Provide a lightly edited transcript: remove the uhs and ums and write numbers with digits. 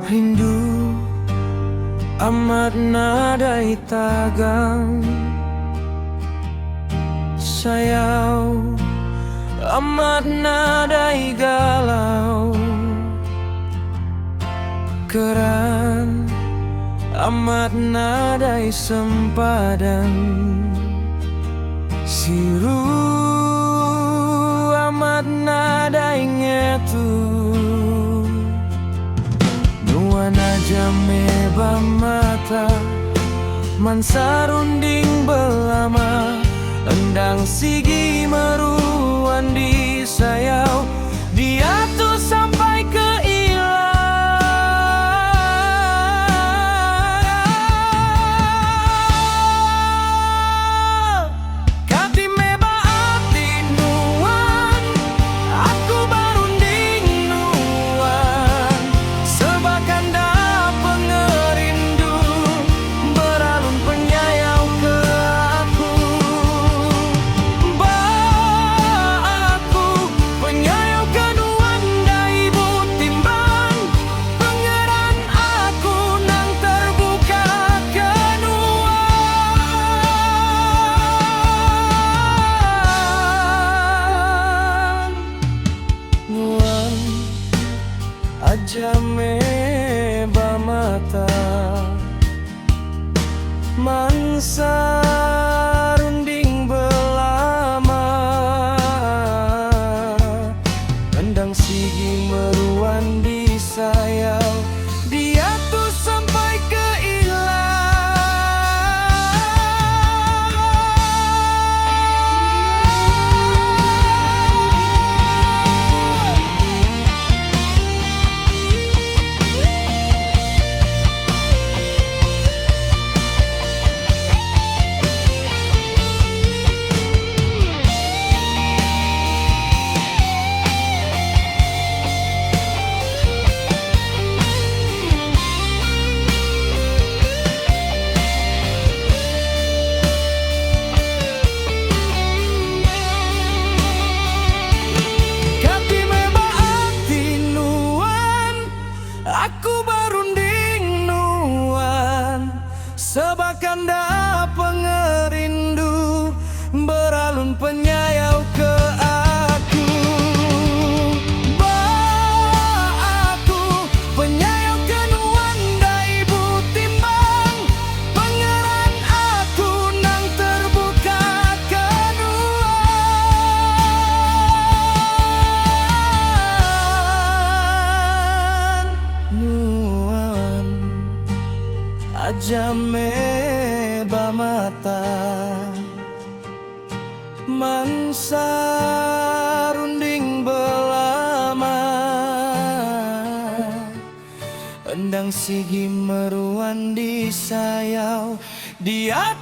Rindu amat nadai tagang, sayau amat nadai galau, keran amat nadai sempadan, siru amat nadai ngetu, nuana jame bamata, mansarunding belama, endang sigi meruan di sayau, diatur sampai ke jame bamata, mansarunding belama, endang sigi meruan di sayau, diatur sampai ke sebakanda pengerindu, beralun penyayau ke aku. Aku penyayau kenuan da ibu timbang, pangeran aku nang terbuka kenuan. Nuan ajame bamata, mansarunding belama, endang sigi meruan di sayau, dia